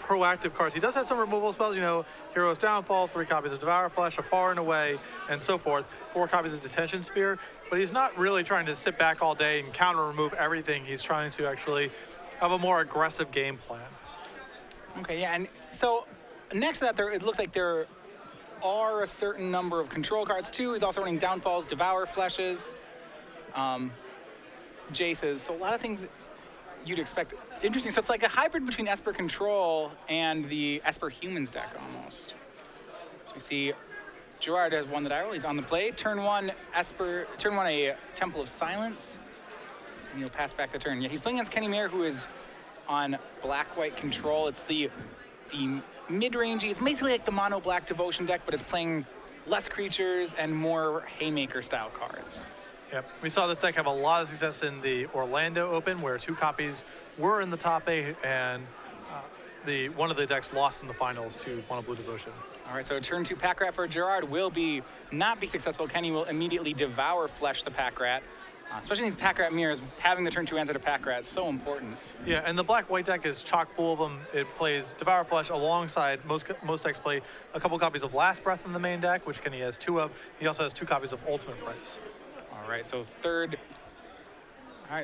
proactive cards. He does have some removal spells, you know, Hero's Downfall, 3 copies of Devour Flesh, a Far and Away, and so forth, 4 copies of Detention Sphere, but he's not really trying to sit back all day and counter-remove everything. He's trying to actually have a more aggressive game plan. Okay, yeah, and so next to that, it looks like there are a certain number of control cards too. He's also running Downfalls, Devour Fleshes, Jaces, so a lot of things you'd expect. Interesting, so it's like a hybrid between Esper Control and the Esper Humans deck almost. So we see Gerard has won the die roll, he's on the play. Turn 1, a Temple of Silence, and he'll pass back the turn. Yeah, he's playing against Kenny Mayer, who is on black-white control. It's the mid-rangey, it's basically like the mono-black Devotion deck, but it's playing less creatures and more Haymaker-style cards. Yep, we saw this deck have a lot of success in the Orlando Open, where 2 copies were in the top 8, and one of the decks lost in the finals to Mono Blue Devotion. All right, so turn 2 Pack Rat for Gerard will not be successful. Kenny will immediately Devour Flesh the Pack Rat. Especially in these Pack Rat mirrors, having the turn 2 answer to Pack Rat is so important. Yeah, and the black-white deck is chock full of them. It plays Devour Flesh alongside, most decks play a couple copies of Last Breath in the main deck, which Kenny has 2 of. He also has 2 copies of Ultimate Price. All right,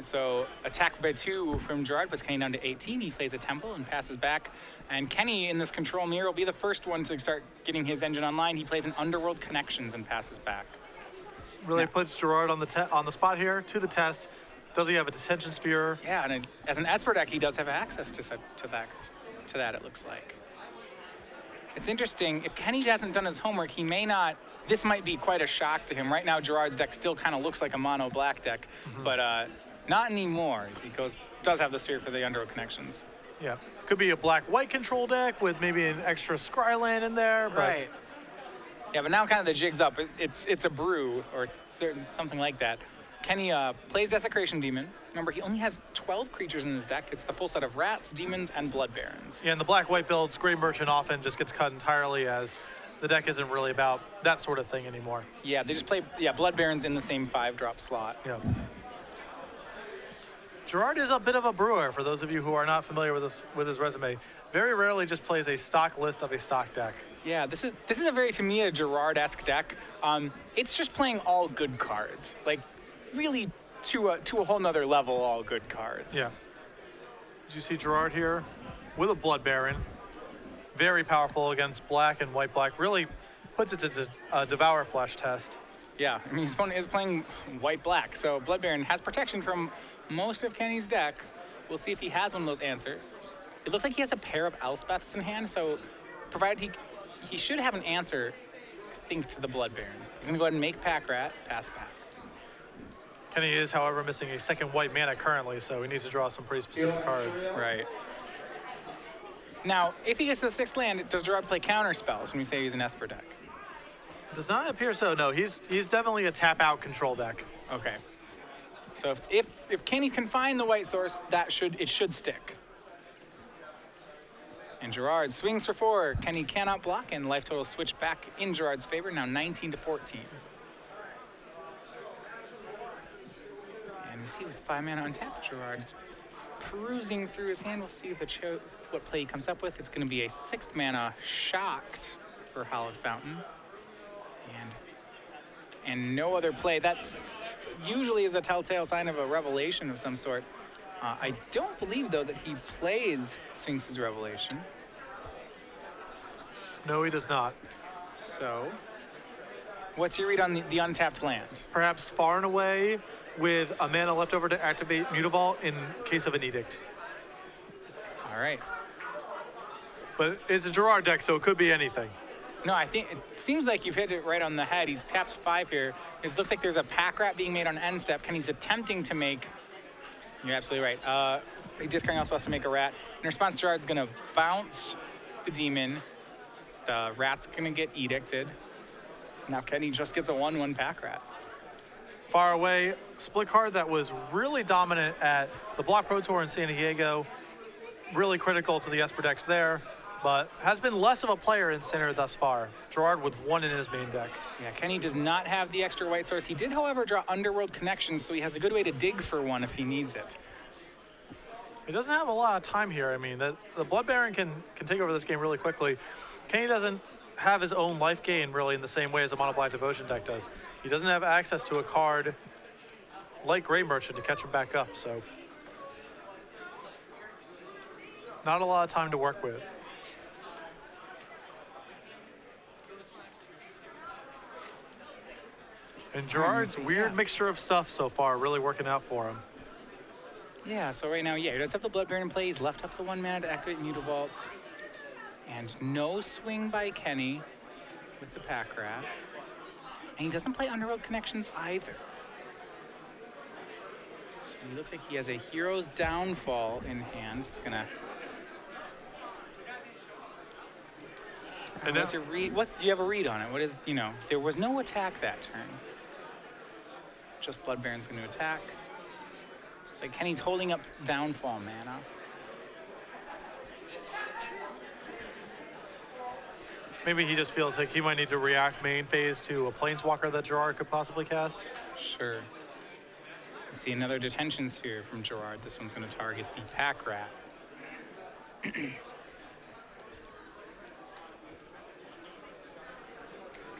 so attack by 2 from Gerard puts Kenny down to 18. He plays a Temple and passes back. And Kenny in this control mirror will be the first one to start getting his engine online. He plays an Underworld Connections and passes back. Really puts Gerard on the spot here to the test. Does he have a Detention Sphere? Yeah, and as an Esper deck, he does have access to that, it looks like. It's interesting, if Kenny hasn't done his homework, he may not, this might be quite a shock to him. Right now, Gerard's deck still kind of looks like a mono-black deck, but not anymore, as he does have the sphere for the Underworld Connections. Yeah, could be a black-white control deck with maybe an extra Scryland in there. But right. Yeah, but now kind of the jig's up. It's a brew or something like that. Kenny plays Desecration Demon. Remember, he only has 12 creatures in his deck. It's the full set of Rats, Demons, and Blood Barons. Yeah, and the black-white builds, Grey Merchant often just gets cut entirely, as the deck isn't really about that sort of thing anymore. Yeah, they just play Blood Barons in the same 5-drop slot. Yeah. Gerard is a bit of a brewer, for those of you who are not familiar with his resume. Very rarely just plays a stock list of a stock deck. Yeah, this is a very, to me, a Gerard-esque deck. It's just playing all good cards. Like, really to a whole nother level, all good cards. Yeah. Did you see Gerard here with a Blood Baron? Very powerful against black and white-black. Really puts it to a Devour Flesh test. Yeah, I mean, his opponent is playing white-black, so Blood Baron has protection from most of Kenny's deck. We'll see if he has one of those answers. It looks like he has a pair of Elspeths in hand, so provided he should have an answer, I think, to the Blood Baron. He's going to go ahead and make Pack Rat, pass back. Kenny is, however, missing a second white mana currently, so he needs to draw some pretty specific cards. Right. Now, if he gets to the 6th land, does Gerard play counter spells when we say he's an Esper deck? Does not appear so, no. He's definitely a tap-out control deck. Okay. So if Kenny can find the white source, it should stick. And Gerard swings for 4. Kenny cannot block, and life total switched back in Gerard's favor, now 19 to 14. And we see with 5 mana untapped, Gerard's perusing through his hand. We'll see what play he comes up with. It's going to be a 6th mana Shocked for Hallowed Fountain. And no other play. That's usually is a telltale sign of a revelation of some sort. I don't believe, though, that he plays Sphinx's Revelation. No, he does not. So, what's your read on the untapped land? Perhaps Far and Away with a mana left over to activate Mutavault in case of an Edict. All right. But it's a Gerard deck, so it could be anything. No, I think it seems like you've hit it right on the head. He's tapped 5 here. It looks like there's a Pack Rat being made on end step. Kenny's attempting to make, you're absolutely right, discarding Elspeth to make a rat. In response, Gerard's going to bounce the demon. The rat's going to get edicted. Now Kenny just gets a 1/1 Pack Rat. Far Away, split card that was really dominant at the Block Pro Tour in San Diego. Really critical to the Esper decks there, but has been less of a player in Center thus far. Gerard with 1 in his main deck. Yeah, Kenny does not have the extra white source. He did, however, draw Underworld Connections, so he has a good way to dig for 1 if he needs it. He doesn't have a lot of time here. I mean, the Blood Baron can take over this game really quickly. Kenny doesn't have his own life gain really in the same way as a Mono Black Devotion deck does. He doesn't have access to a card like Grey Merchant to catch him back up, so not a lot of time to work with. And Gerard's weird mixture of stuff so far really working out for him. Yeah, so right now, he does have the Blood Baron in play. He's left up the 1 mana to activate Mutavault. And no swing by Kenny with the Pack Rat. And he doesn't play Underworld Connections either. So he looks like he has a Hero's Downfall in hand. He's gonna... And what's your read? Do you have a read on it? What is, there was no attack that turn. Just Blood Baron's gonna attack. So Kenny's holding up Downfall mana. Maybe he just feels like he might need to react main phase to a Planeswalker that Gerard could possibly cast. Sure. We see another Detention Sphere from Gerard. This one's going to target the Pack Rat.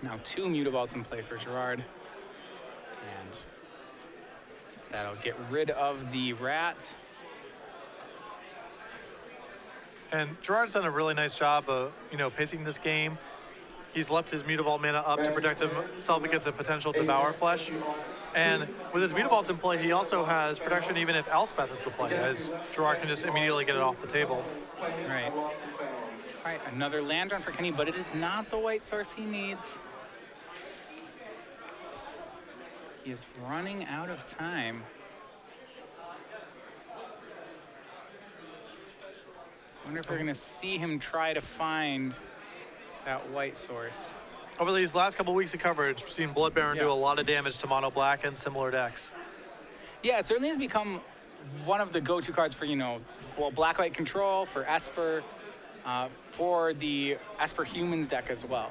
Now 2 Mutavaults in play for Gerard. And that'll get rid of the Rat. And Gerard's done a really nice job of, pacing this game. He's left his Mutavault mana up to protect himself against a potential Devour Flesh. And with his Mutavaults in play, he also has protection even if Elspeth is the play, as Gerard can just immediately get it off the table. Right. All right, another land run for Kenny, but it is not the white source he needs. He is running out of time. I wonder if we're going to see him try to find that white source. Over these last couple weeks of coverage, we've seen Blood Baron do a lot of damage to Mono Black and similar decks. Yeah, it certainly has become one of the go-to cards for, Black-White control, for Esper, for the Esper Humans deck as well.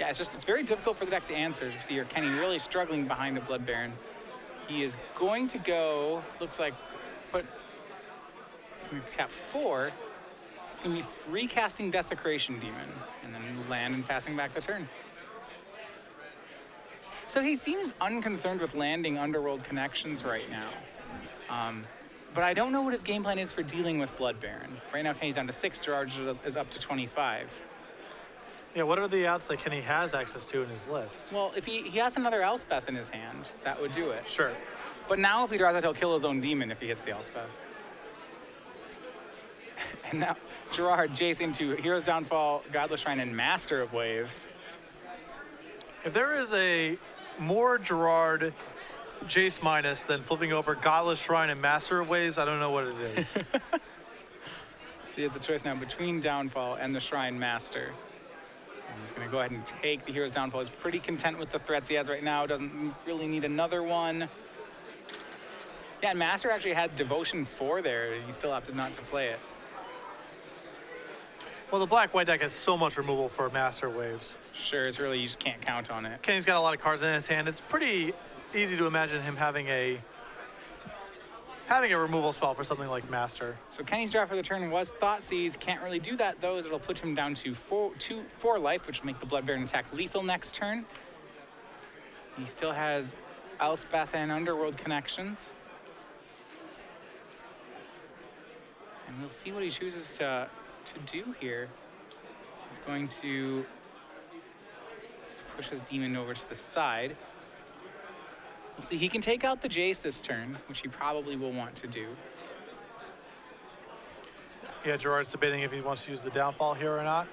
Yeah, it's very difficult for the deck to answer. You see here, Kenny really struggling behind the Blood Baron. He is going to go, looks like, he's going to tap 4. He's going to be recasting Desecration Demon, and then land and passing back the turn. So he seems unconcerned with landing Underworld Connections right now. But I don't know what his game plan is for dealing with Blood Baron. Right now, Kenny's down to 6, Gerard is up to 25. Yeah, what are the outs that Kenny has access to in his list? Well, if he has another Elspeth in his hand, that would do it. Sure. But now if he draws that, he'll kill his own demon if he hits the Elspeth. And now Gerard, Jace into Hero's Downfall, Godless Shrine, and Master of Waves. If there is a more Gerard Jace minus than flipping over Godless Shrine and Master of Waves, I don't know what it is. So he has a choice now between Downfall and the Shrine Master. And he's going to go ahead and take the Hero's Downfall. He's pretty content with the threats he has right now. Doesn't really need another one. Yeah, and Master actually had Devotion 4 there. He still opted not to play it. Well, the Black-White deck has so much removal for Master Waves. Sure, it's really, you just can't count on it. Kenny's got a lot of cards in his hand. It's pretty easy to imagine him having a removal spell for something like Master. So Kenny's draw for the turn was Thoughtseize. Can't really do that, though, as it'll put him down to 4 life, which will make the Blood Baron attack lethal next turn. He still has Elspeth and Underworld Connections. And we'll see what he chooses to do here. He's going to push his demon over to the side. We'll see, he can take out the Jace this turn, which he probably will want to do. Yeah, Gerard's debating if he wants to use the Downfall here or not.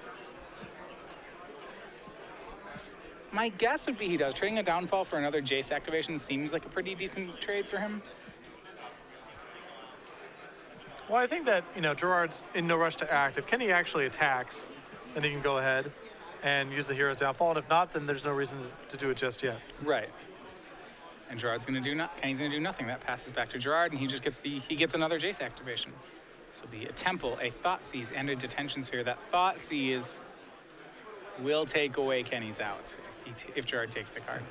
My guess would be he does. Trading a Downfall for another Jace activation seems like a pretty decent trade for him. Well, I think that, Gerard's in no rush to act. If Kenny actually attacks, then he can go ahead and use the Hero's Downfall. And if not, then there's no reason to do it just yet. Right. And Gerard's going to do Kenny's going to do nothing. That passes back to Gerard, and he just gets he gets another Jace activation. So it'll be a Temple, a Thoughtseize, and a Detention Sphere. That Thoughtseize will take away Kenny's out if Gerard takes the card.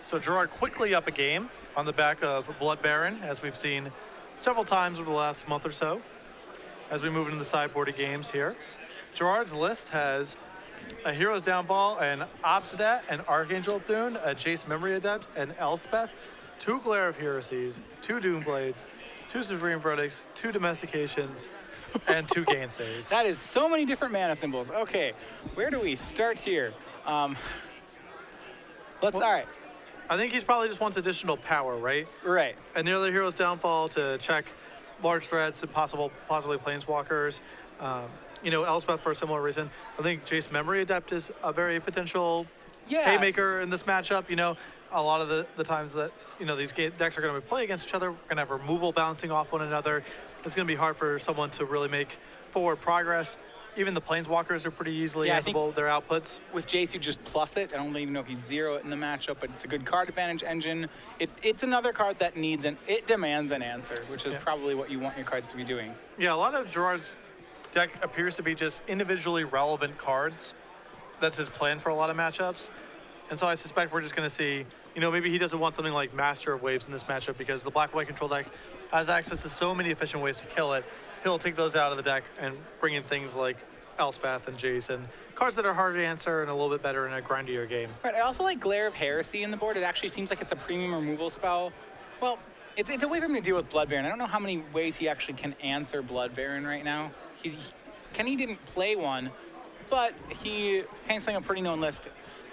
So Gerard quickly up a game on the back of Blood Baron, as we've seen several times over the last month or so, as we move into the sideboarded games here. Gerard's list has a Hero's Downfall, an Obsidat, an Archangel Thune, a Jace Memory Adept, an Elspeth, 2 Glare of Heresies, 2 Doomblades, 2 Supreme Verdicts, 2 Domestications, and 2 Gainsays. That is so many different mana symbols. Okay, where do we start here? All right. I think he's probably just wants additional power, right? Right. Another Hero's Downfall to check large threats and possibly Planeswalkers. Elspeth for a similar reason. I think Jace Memory Adept is a very potential haymaker in this matchup. A lot of the times that, these decks are going to play against each other, we're going to have removal bouncing off one another. It's going to be hard for someone to really make forward progress. Even the Planeswalkers are pretty easily answerable, their outputs. With Jace, you just plus it. I don't even know if you'd zero it in the matchup, but it's a good card advantage engine. It's another card that it demands an answer, which is probably what you want your cards to be doing. Yeah, a lot of Gerard's deck appears to be just individually relevant cards. That's his plan for a lot of matchups. And so I suspect we're just going to see, maybe he doesn't want something like Master of Waves in this matchup because the black-white control deck has access to so many efficient ways to kill it. He'll take those out of the deck and bring in things like Elspeth and Jace and cards that are harder to answer and a little bit better in a grindier game. Right, I also like Glare of Heresy in the board. It actually seems like it's a premium removal spell. Well, it's a way for him to deal with Blood Baron. I don't know how many ways he actually can answer Blood Baron right now. Kenny didn't play one, but Kenny's playing a pretty known list.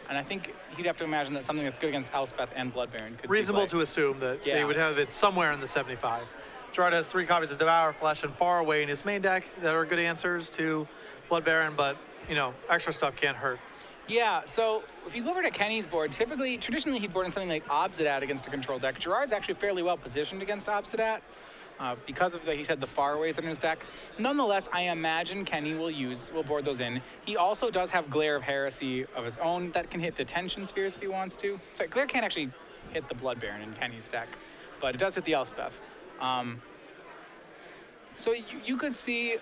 And I think he'd have to imagine that something that's good against Elspeth and Blood Baron could reasonable to assume that they would have it somewhere in the 75. Gerard has 3 copies of Devour, Flesh, and Far Away in his main deck that are good answers to Blood Baron, but, extra stuff can't hurt. Yeah, so if you go over to Kenny's board, traditionally he'd board in something like Obsidat against a control deck. Gerard's actually fairly well positioned against Obsidat because of he said the Faraways in his deck. Nonetheless, I imagine Kenny will board those in. He also does have Glare of Heresy of his own that can hit Detention Spheres if he wants to. Sorry, Glare can't actually hit the Blood Baron in Kenny's deck, but it does hit the Elspeth. So you could see,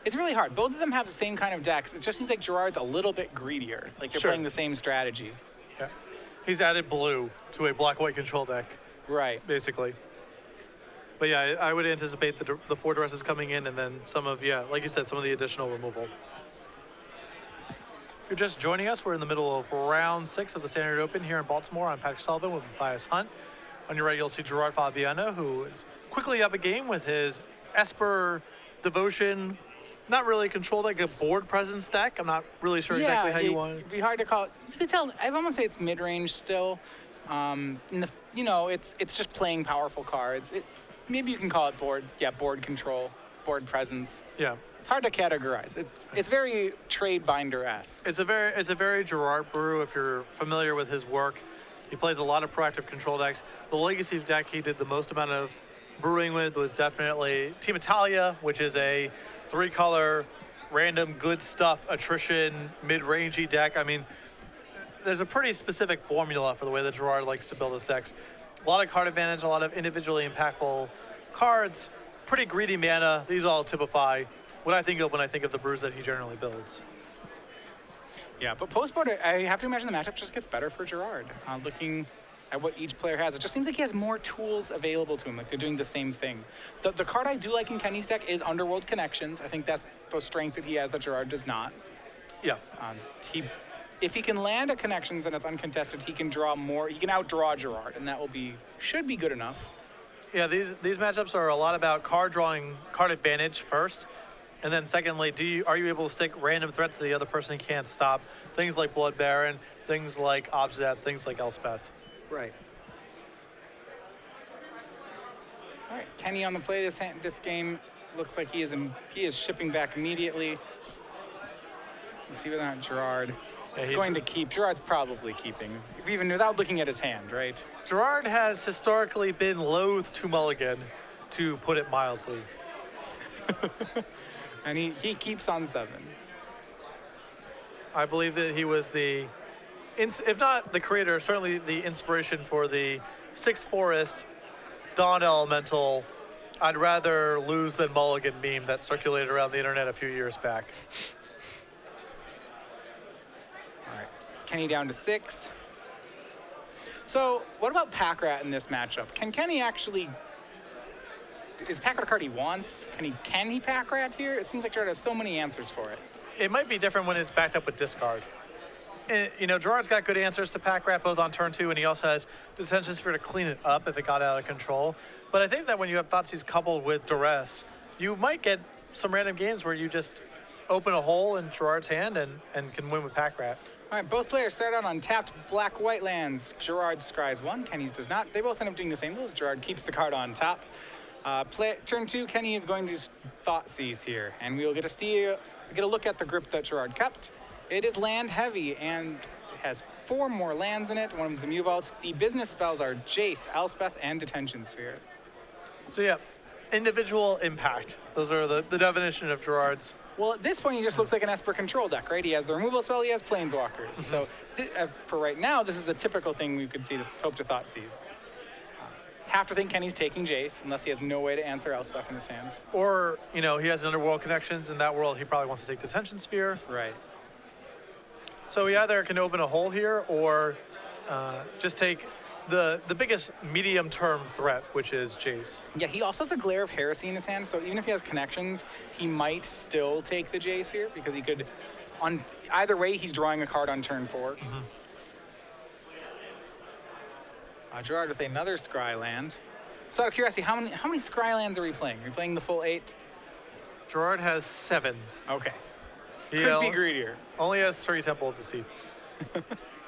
it's really hard. Both of them have the same kind of decks. It just seems like Gerard's a little bit greedier. Like they're playing the same strategy. Yeah. He's added blue to a black-white control deck. Right. Basically. But yeah, I would anticipate the 4 dresses coming in and then some of, like you said, some of the additional removal. If you're just joining us, we're in the middle of round 6 of the Standard Open here in Baltimore. I'm Patrick Sullivan with Matthias Hunt. On your right, you'll see Gerard Fabiano, who is quickly up a game with his Esper Devotion, not really control deck, a board presence deck. I'm not really sure exactly how you want it. It'd be hard to call it. You can tell, I almost say it's mid-range still. It's just playing powerful cards. Maybe you can call it board control, board presence. Yeah. It's hard to categorize. It's very trade binder-esque. It's a very Gerard brew if you're familiar with his work. He plays a lot of proactive control decks. The legacy deck he did the most amount of brewing with was definitely Team Italia, which is a 3-color, random good stuff, attrition, mid-rangey deck. I mean, there's a pretty specific formula for the way that Gerard likes to build his decks. A lot of card advantage, a lot of individually impactful cards, pretty greedy mana. These all typify what I think of when I think of the brews that he generally builds. Yeah, but post-board, I have to imagine the matchup just gets better for Gerard. Looking at what each player has, it just seems like he has more tools available to him, like they're doing the same thing. The card I do like in Kenny's deck is Underworld Connections. I think that's the strength that he has that Gerard does not. Yeah. If he can land a Connections and it's uncontested, he can draw more. He can outdraw Gerard, and that should be good enough. Yeah, these matchups are a lot about card advantage first. And then secondly, are you able to stick random threats that the other person can't stop? Things like Blood Baron, things like Obsidat, things like Elspeth. Right. All right, Kenny on the play this game. Looks like he is shipping back immediately. Let's see whether or not Gerard is going to keep. Gerard's probably keeping, even without looking at his hand, right? Gerard has historically been loath to mulligan, to put it mildly. And he keeps on 7. I believe that he was if not the creator, certainly the inspiration for the 6 Forest Dawn Elemental I'd rather lose than mulligan meme that circulated around the internet a few years back. All right, Kenny down to 6. So what about Pack Rat in this matchup? Can Kenny actually? Is Pack Rat a card he wants? Can he Pack Rat here? It seems like Gerard has so many answers for it. It might be different when it's backed up with discard. And, Gerard's got good answers to Pack Rat both on turn 2, and he also has the Detention Sphere to clean it up if it got out of control. But I think that when you have Thoughtseize coupled with Duress, you might get some random games where you just open a hole in Gerard's hand and can win with Pack Rat. All right, both players start out on tapped black-white lands. Gerard scries 1, Kenny's does not. They both end up doing the same rules. Gerard keeps the card on top. Turn 2, Kenny is going to Thoughtseize here, and we will get a look at the grip that Gerard kept. It is land heavy and has 4 more lands in it. One of them is the MTG-Vault. The business spells are Jace, Elspeth, and Detention Sphere. So yeah, individual impact. Those are the definition of Gerard's. Well, at this point, he just looks like an Esper control deck, right? He has the removal spell, he has Planeswalkers. So for right now, this is a typical thing we could see to hope to Thoughtseize. Have to think Kenny's taking Jace, unless he has no way to answer Elspeth in his hand. Or, he has Underworld connections. In that world, he probably wants to take Detention Sphere. Right. So he either can open a hole here or just take the biggest medium-term threat, which is Jace. Yeah, he also has a Glare of Heresy in his hand, so even if he has connections, he might still take the Jace here, because he could, on either way, he's drawing a card on turn 4. Gerard with another Scry land. So out of curiosity, how many Scry lands are we playing? Are we playing the full 8? Gerard has 7. Okay. He Could be greedier. Only has 3 Temple of Deceits.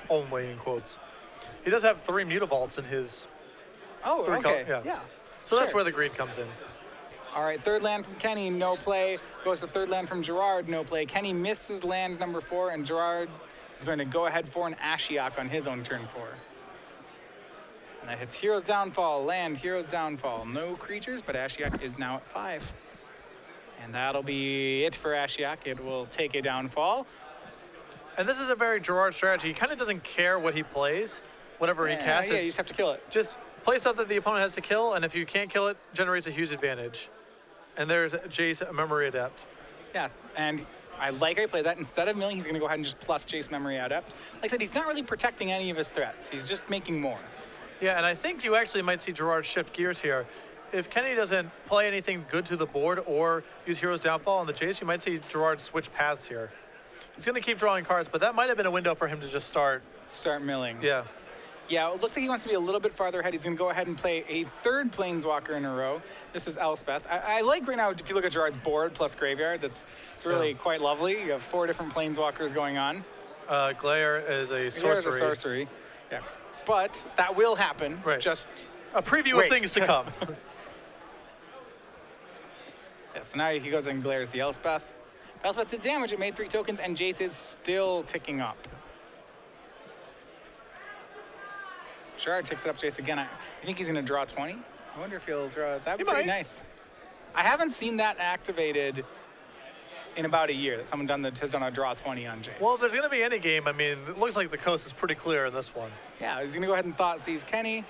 Only in quotes. He does have 3 MTG-Vaults in his. Oh, okay. Yeah. So that's where the greed comes in. All right, third land from Kenny, no play. Goes to third land from Gerard, no play. Kenny misses land number 4, and Gerard is going to go ahead for an Ashiok on his own turn 4. And that hits Hero's Downfall, land, Hero's Downfall. No creatures, but Ashiok is now at 5. And that'll be it for Ashiok. It will take a downfall. And this is a very Gerard strategy. He kind of doesn't care what he plays, whatever he casts. Yeah, you just have to kill it. Just play stuff that the opponent has to kill, and if you can't kill it, generates a huge advantage. And there's Jace, Memory Adept. Yeah, and I played that. Instead of milling, he's going to go ahead and just plus Jace Memory Adept. Like I said, he's not really protecting any of his threats. He's just making more. Yeah, and I think you actually might see Gerard shift gears here. If Kenny doesn't play anything good to the board or use Hero's Downfall on the Jace, you might see Gerard switch paths here. He's going to keep drawing cards, but that might have been a window for him to just start milling. Yeah. Yeah, it looks like he wants to be a little bit farther ahead. He's going to go ahead and play a third Planeswalker in a row. This is Elspeth. I like right now, if you look at Gerard's board plus graveyard, it's really quite lovely. You have 4 different Planeswalkers going on. Glare is a sorcery. Glare is a sorcery, yeah. But that will happen. Right. Just a preview of things to come. Yeah, so now he goes and glares the Elspeth. Elspeth did damage, it made 3 tokens, and Jace is still ticking up. Gerard ticks it up Jace again. I think he's going to draw 20. I wonder if he'll draw. That would be pretty nice. I haven't seen that activated in about a year, that someone has done a draw 20 on Jace. Well, if there's going to be any game, I mean, it looks like the coast is pretty clear in this one. Yeah, he's going to go ahead and Thoughtseize Kenny.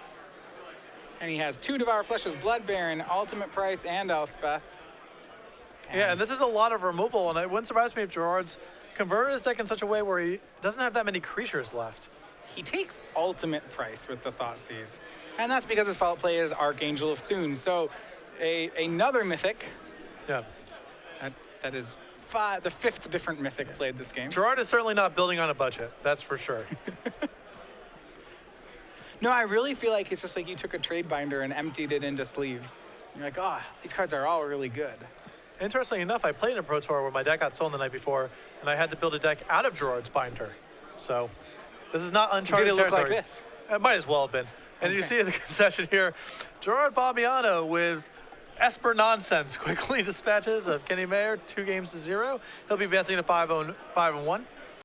And he has 2 Devour Fleshes, Blood Baron, Ultimate Price, and Elspeth. Yeah, and this is a lot of removal, and it wouldn't surprise me if Gerard's converted his deck in such a way where he doesn't have that many creatures left. He takes Ultimate Price with the Thoughtseize, and that's because his follow play is Archangel of Thune. So another mythic. Yeah. That is the 5th different mythic played this game. Gerard is certainly not building on a budget, that's for sure. No, I really feel like it's just like you took a trade binder and emptied it into sleeves. You're like, oh, these cards are all really good. Interestingly enough, I played in a Pro Tour where my deck got stolen the night before, and I had to build a deck out of Gerard's binder. So this is not uncharted territory. Did it look like this? It might as well have been. And you see in the concession here, Gerard Fabiano with Esper Nonsense quickly dispatches of Kenny Mayer 2-0. He'll be advancing to 5-1.